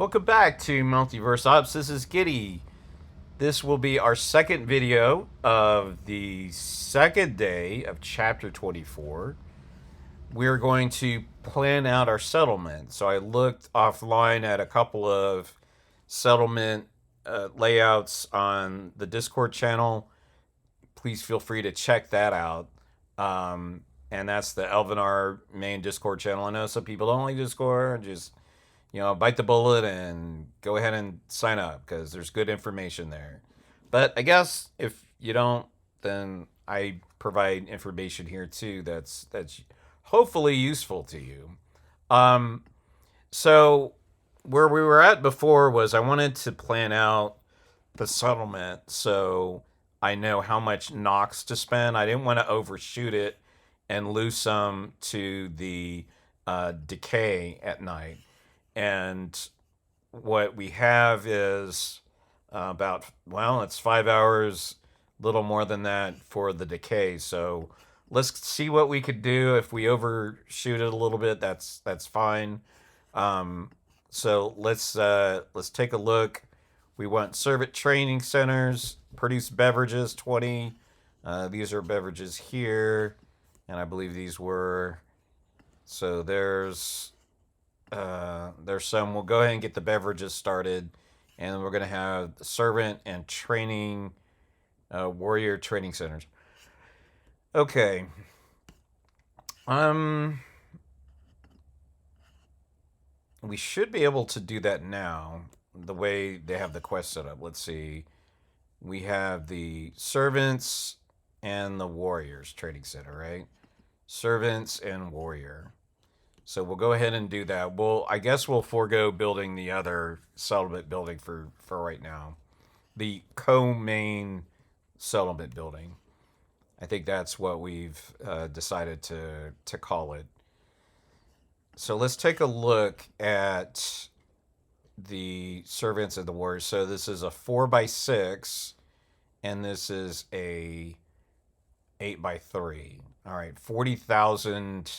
Welcome back to Multiverse Ops. This is Giddy. This will be our second video of the second day of Chapter 24. We're going to plan out our settlement. So I looked offline at a couple of settlement layouts on the Discord channel. Please feel free to check that out. And that's the Elvenar main Discord channel. I know some people don't like Discord, just bite the bullet and go ahead and sign up because there's good information there. But I guess if you don't, then I provide information here too that's hopefully useful to you. Um, so where we were at before was I wanted to plan out the settlement so I know how much Nox to spend. I didn't want to overshoot it and lose some to the decay at night. And what we have is it's 5 hours, little more than that for the decay. So let's see what we could do. If we overshoot it a little bit, that's fine. So let's take a look. We want servant training centers, produce beverages 20. These are beverages here, and I believe these were. So there's some. We'll go ahead and get the beverages started, and we're gonna have servant and training, warrior training centers. Okay. Um, we should be able to do that now. The way they have the quest set up. Let's see. We have the servants and the warriors training center, right? Servants and warrior. So we'll go ahead and do that. I guess we'll forego building the other settlement building for right now. The co-main settlement building. I think that's what we've decided to call it. So let's take a look at the servants and the warriors. So this is a 4x6, and this is a 8x3. All right, 40,000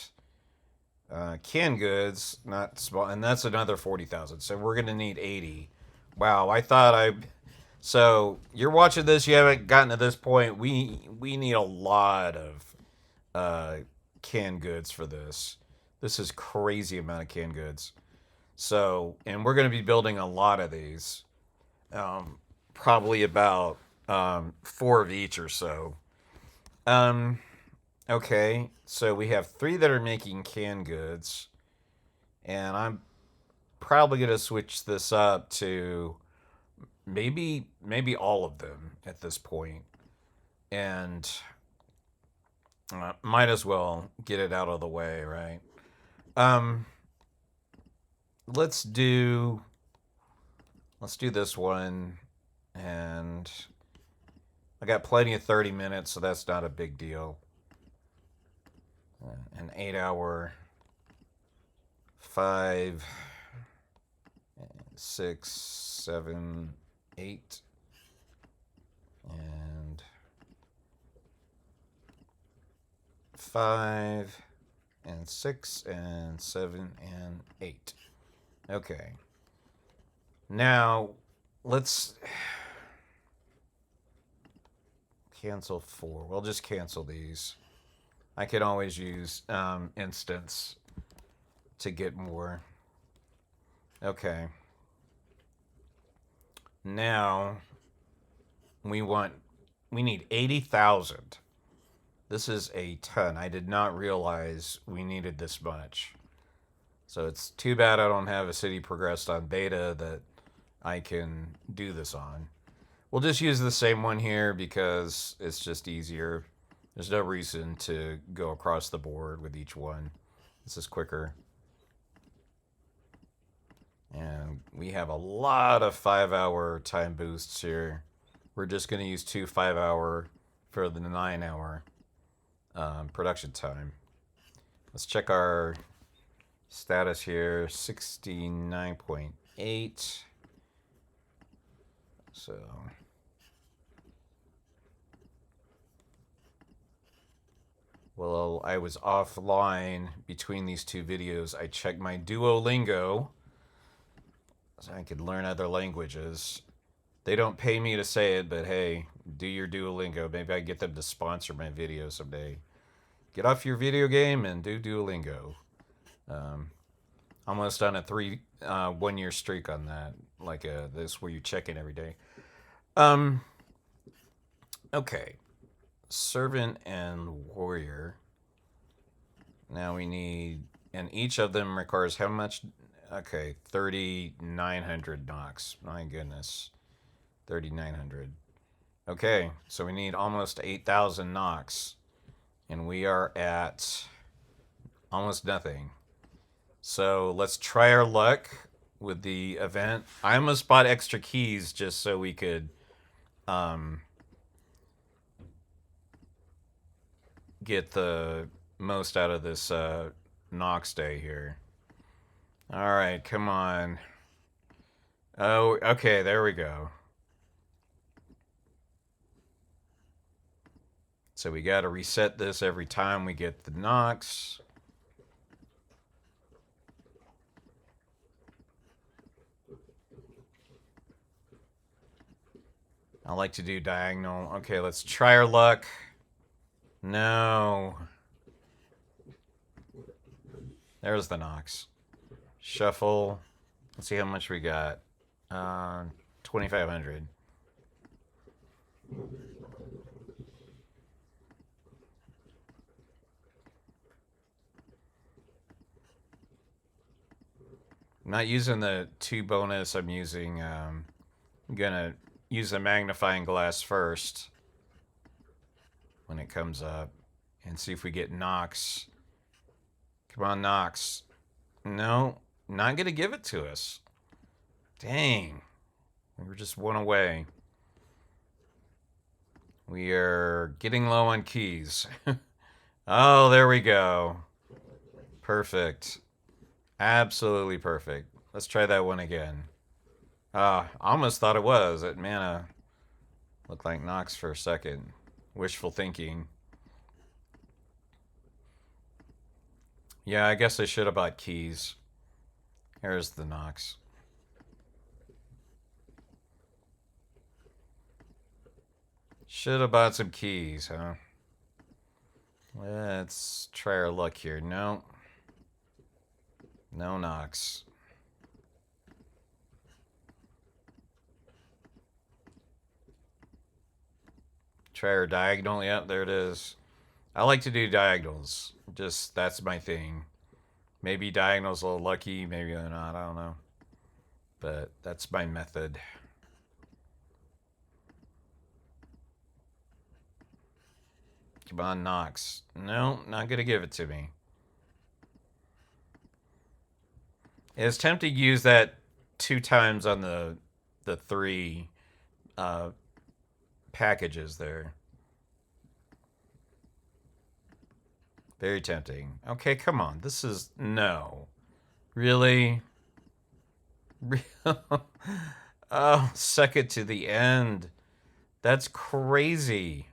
canned goods, not small, and that's another 40,000. So we're gonna need 80. Wow, I thought I. So you're watching this, you haven't gotten to this point. We need a lot of uh, canned goods for this. This is crazy amount of canned goods. So, and we're gonna be building a lot of these. Probably about four of each or so. Um, Okay, so we have three that are making canned goods, and I'm probably gonna switch this up to maybe all of them at this point, and might as well get it out of the way, right? Um, let's do this one, and I got plenty of 30 minutes, so that's not a big deal. An 8 hour, 5, 6, 7, 8, and 5, and 6, and 7, and 8. Okay. Now, let's cancel 4. We'll just cancel these. I can always use instance to get more. Okay. Now we need 80,000. This is a ton. I did not realize we needed this much. So it's too bad I don't have a city progressed on beta that I can do this on. We'll just use the same one here because it's just easier. There's no reason to go across the board with each one. This is quicker. And we have a lot of 5-hour time boosts here. We're just going to use 2 5-hour for the 9-hour production time. Let's check our status here. 69.8. So well, I was offline between these two videos. I checked my Duolingo. So I could learn other languages. They don't pay me to say it, but hey, do your Duolingo. Maybe I can get them to sponsor my video someday. Get off your video game and do Duolingo. Um, Almost on a 1 year streak on that. Like this where you check in every day. Um, okay. Servant and warrior. Now we need, and each of them requires how much? Okay, 3,900 knocks. My goodness. 3,900. Okay, so we need almost 8,000 knocks. And we are at almost nothing. So let's try our luck with the event. I almost bought extra keys just so we could get the most out of this Knox day here. All right, come on. Oh, okay, there we go. So we got to reset this every time we get the Knox. I like to do diagonal. Okay, let's try our luck. No. There's the Knox. Shuffle. Let's see how much we got. 2,500. I'm not using the 2 bonus. I'm using. I'm gonna use the magnifying glass first when it comes up, and see if we get Knox. Come on, Knox. No, not gonna give it to us. Dang. We were just 1 away. We are getting low on keys. Oh, there we go. Perfect. Absolutely perfect. Let's try that one again. I almost thought it was. That mana looked like Knox for a second. Wishful thinking. Yeah, I guess I should have bought keys. Here's the Knox. Should have bought some keys, huh? Let's try our luck here. No. No Knox. Try our diagonal. Yep, there it is. I like to do diagonals. Just, that's my thing. Maybe diagonal's a little lucky, maybe they're not. I don't know. But that's my method. Come on, Knox. No, not going to give it to me. It's tempting to use that 2 times on the 3 packages there. Very tempting. Okay, come on. This is... No. Really? Oh, second to the end. That's crazy.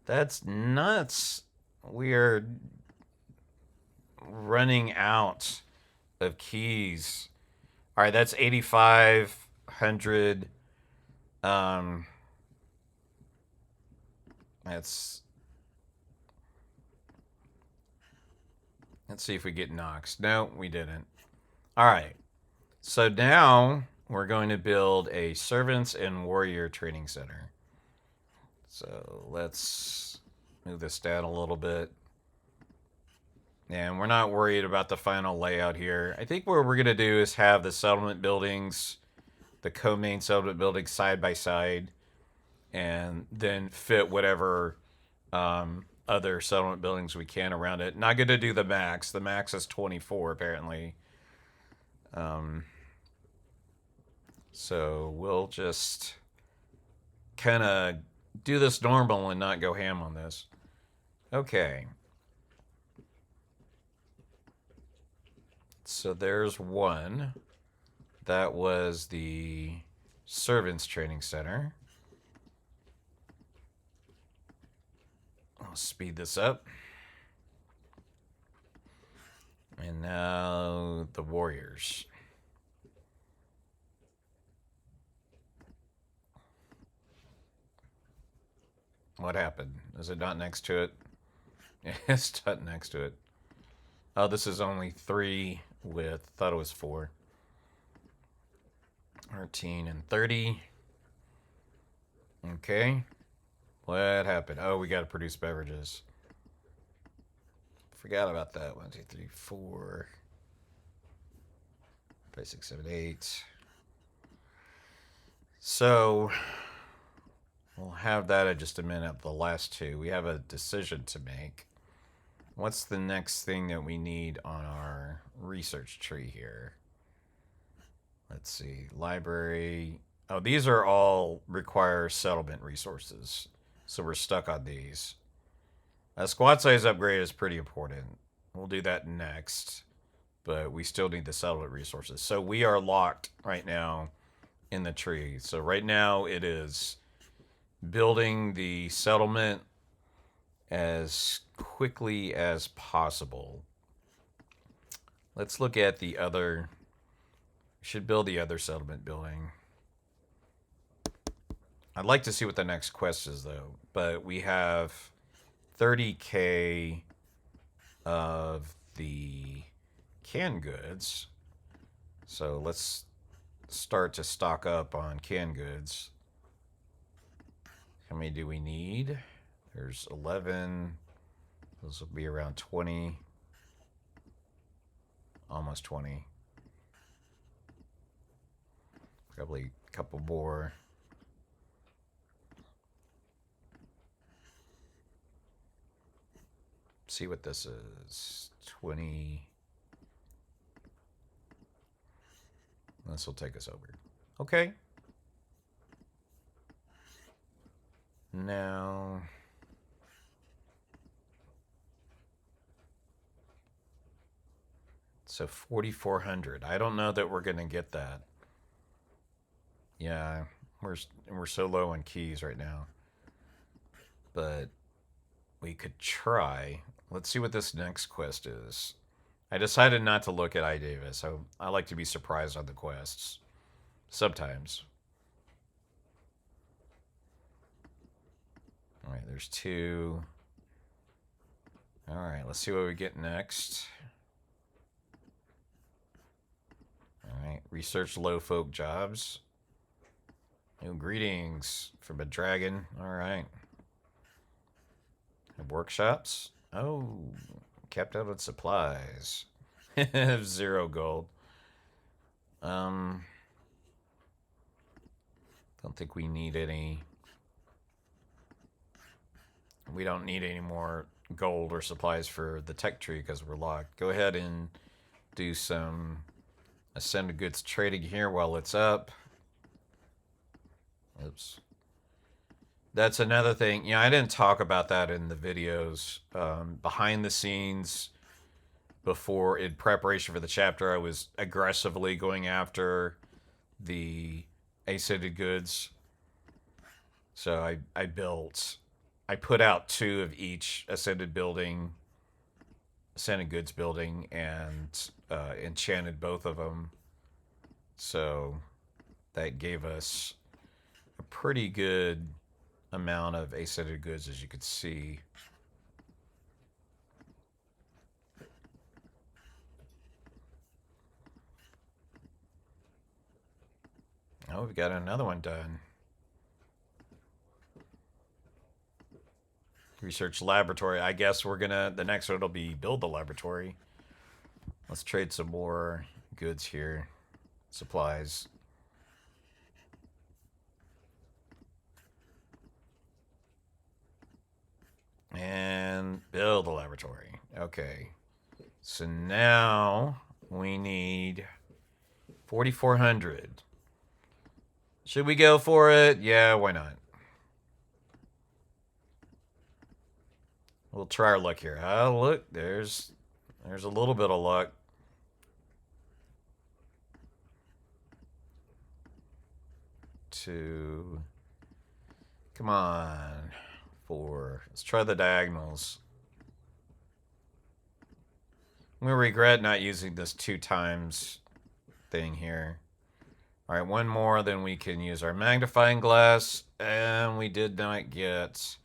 That's nuts. We are running out of keys. All right, that's 8,500. That's... Let's see if we get Knox. No, we didn't. All right. So now we're going to build a Servants and Warrior Training Center. So let's move this down a little bit. And we're not worried about the final layout here. I think what we're going to do is have the settlement buildings, the co-main settlement buildings side by side, and then fit whatever other settlement buildings we can around it. Not going to do the max. The max is 24, apparently. So we'll just kind of do this normal and not go ham on this. Okay. So there's one. That was the Servants Training Center. I'll speed this up. And now the Warriors. What happened? Is it not next to it? It's not next to it. Oh, this is only 3 with, thought it was 4. 13 and 30. Okay. What happened? Oh, we got to produce beverages. Forgot about that. 1, 2, 3, 4, 5, 6, 7, 8. So we'll have that in just a minute. The last 2. We have a decision to make. What's the next thing that we need on our research tree here? Let's see. Library. Oh, these are all require settlement resources. So we're stuck on these. A squad size upgrade is pretty important. We'll do that next. But we still need the settlement resources. So we are locked right now in the tree. So right now it is building the settlement as quickly as possible. Let's look at the other. Should build the other settlement building. I'd like to see what the next quest is though. But we have 30k of the canned goods. So let's start to stock up on canned goods. How many do we need? There's 11. Those will be around 20. Almost 20. Probably a couple more. See what this is. 20. This will take us over. Okay. Now, so 4,400. I don't know that we're gonna get that. Yeah, we're so low on keys right now, but we could try. Let's see what this next quest is. I decided not to look at iDavis. I like to be surprised on the quests sometimes. All right, there's 2. All right, let's see what we get next. All right, research low folk jobs. New greetings from a dragon. All right. Workshops. Oh, kept out of supplies. 0 gold. Don't think we need any. We don't need any more gold or supplies for the tech tree because we're locked. Go ahead and do some ascended goods trading here while it's up. Oops. That's another thing. Yeah, I didn't talk about that in the videos. Behind the scenes, before in preparation for the chapter, I was aggressively going after the ascended goods. So I put out 2 of each ascended building, ascended goods building, and enchanted both of them. So that gave us a pretty good amount of ascended goods, as you could see. Oh, we've got another one done. Research laboratory. I guess we're gonna, the next one will be build the laboratory. Let's trade some more goods here. Supplies. And build the laboratory. Okay. So now we need 4,400. Should we go for it? Yeah, why not? We'll try our luck here. Oh, look, there's a little bit of luck. Two. Come on. 4. Let's try the diagonals. We regret not using this 2 times thing here. All right, one more, then we can use our magnifying glass, and we did not get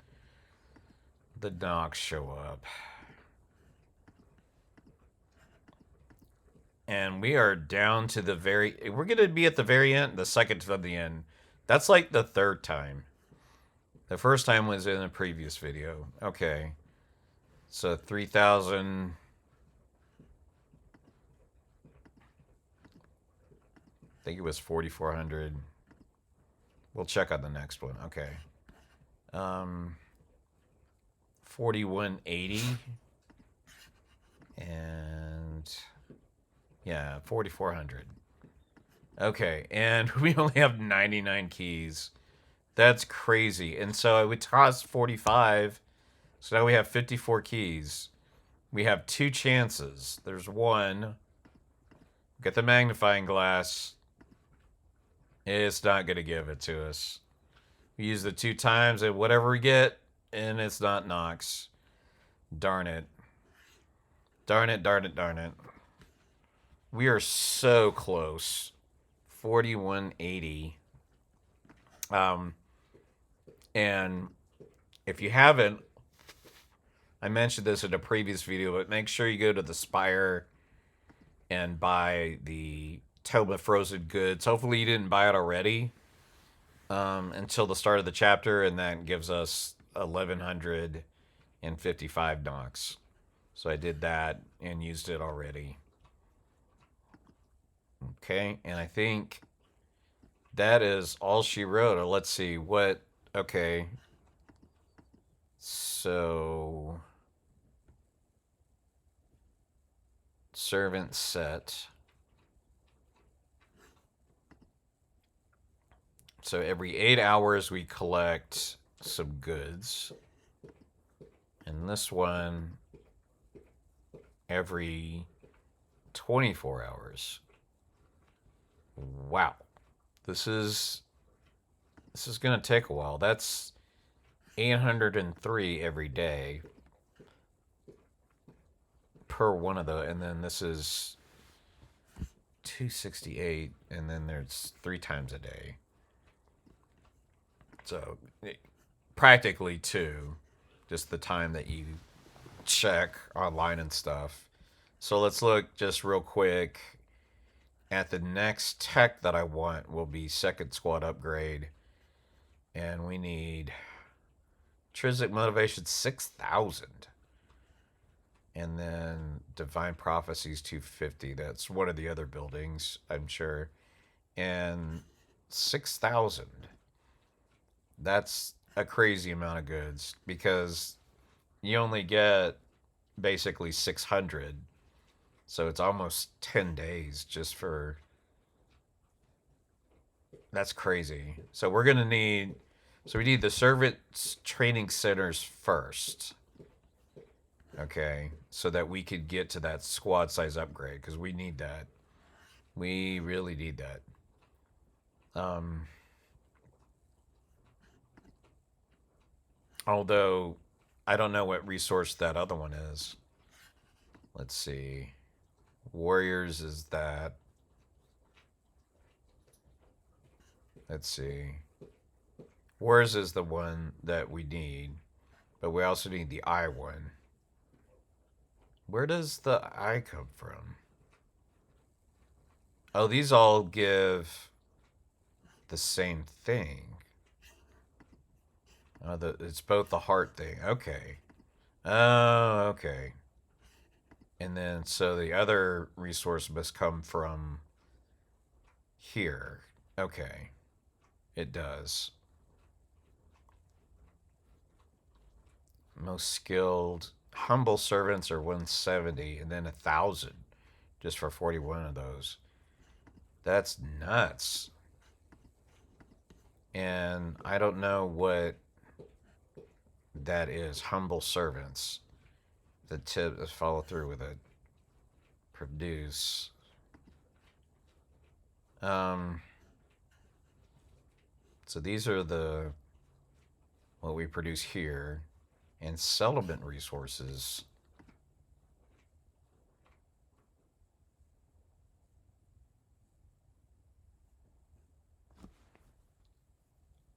the knocks show up. And we are down to the very... We're going to be at the very end, the second from the end. That's like the third time. The first time was in a previous video. Okay. So 3,000... I think it was 4,400. We'll check on the next one. Okay. 4,180. And... yeah, 4,400. Okay, and we only have 99 keys. That's crazy. And so it would cost 45. So now we have 54 keys. We have 2 chances. There's one. Get the magnifying glass. It's not going to give it to us. We use the 2 times and whatever we get, and it's not Nox. Darn it. Darn it, darn it, darn it. We are so close. 4,180. And if you haven't, I mentioned this in a previous video, but make sure you go to the Spire and buy the Toma Frozen Goods. Hopefully you didn't buy it already until the start of the chapter, and that gives us 1,155 Nox. So I did that and used it already. Okay, and I think that is all she wrote. Or let's see what... Okay. So... servant set. So every 8 hours we collect some goods. And this one every 24 hours. Wow. This is going to take a while. That's 803 every day per one of those, and then this is 268, and then there's 3 times a day. So practically 2, just the time that you check online and stuff. So let's look just real quick at the next tech that I want. Will be second squad upgrade, and we need intrinsic motivation 6,000. And then Divine Prophecies 250. That's one of the other buildings, I'm sure. And 6,000. That's a crazy amount of goods because you only get basically 600. So it's almost 10 days just for... That's crazy. So we're going to need... So we need the servants training centers first. Okay, so that we could get to that squad size upgrade, because we need that. We really need that. Although, I don't know what resource that other one is. Let's see. Warriors is that. Let's see. Warriors is the one that we need, but we also need the I one. Where does the I come from? Oh, these all give the same thing. Oh, it's both the heart thing. Okay. Oh, okay. And then, so the other resource must come from here. Okay. It does. Most skilled... Humble servants are 170, and then 1,000 just for 41 of those. That's nuts. And I don't know what that is. Humble servants. The tip is follow through with it. Produce. So these are the what we produce here. And settlement resources.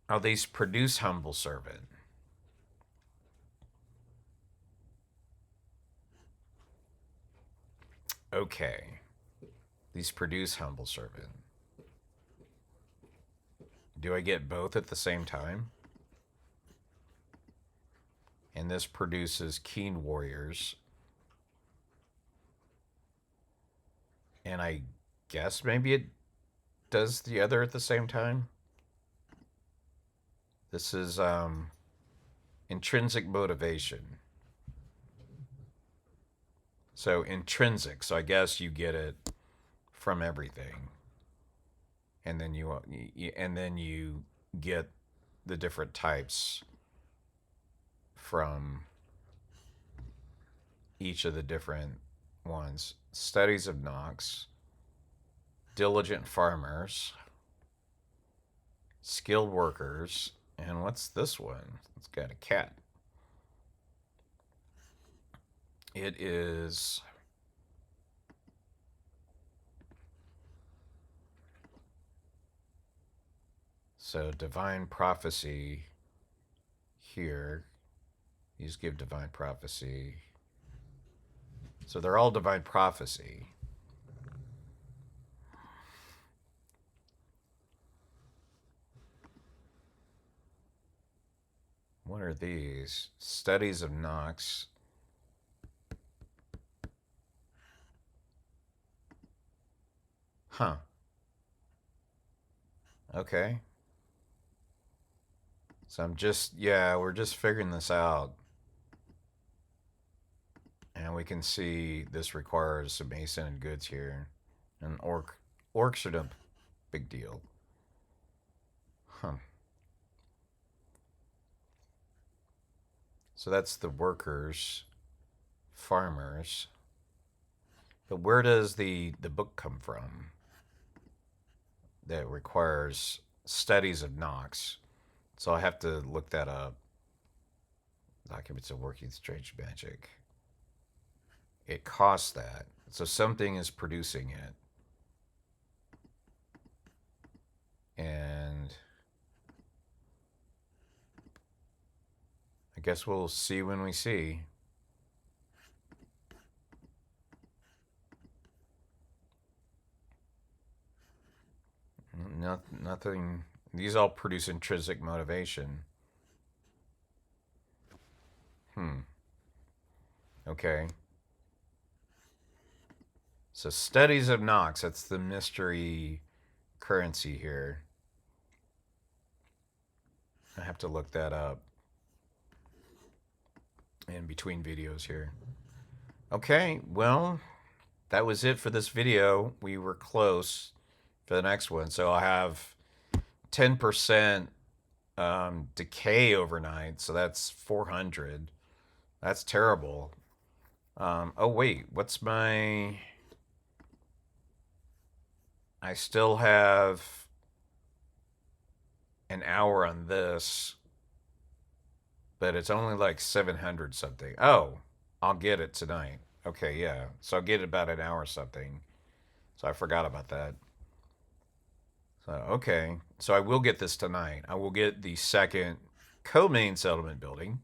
Oh, these produce humble servant. Okay. These produce humble servant. Do I get both at the same time? And this produces keen warriors. And I guess maybe it does the other at the same time. This is intrinsic motivation. So intrinsic. So I guess you get it from everything, and then you get the different types from each of the different ones. Studies of Knox, diligent farmers, skilled workers, and what's this one? It's got a cat. It is so divine prophecy here. These give divine prophecy. So they're all divine prophecy. What are these? Studies of Knox. Huh. Okay. So we're just figuring this out. And we can see this requires some ascended goods here. And orcs are no big deal. Huh. So that's the workers, farmers. But where does the book come from that requires studies of Knox? So I have to look that up. Documents of working strange magic. It costs that. So something is producing it. And I guess we'll see when we see. Nothing. These all produce intrinsic motivation. Okay. So studies of Knox. That's the mystery currency here. I have to look that up in between videos here. Okay, well, that was it for this video. We were close for the next one. So I'll have 10% decay overnight. So that's 400. That's terrible. Oh, wait. What's my... I still have an hour on this, but it's only like 700 something. Oh, I'll get it tonight. Okay, yeah. So I'll get it about an hour or something. So I forgot about that. So, okay. So I will get this tonight. I will get the second co-main settlement building,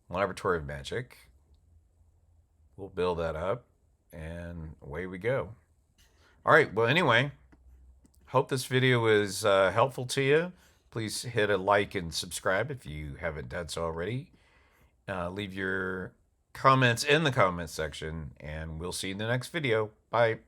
Laboratory of Magic. We'll build that up, and away we go. All right. Well, anyway, hope this video was helpful to you. Please hit a like and subscribe if you haven't done so already. Leave your comments in the comments section, and we'll see you in the next video. Bye.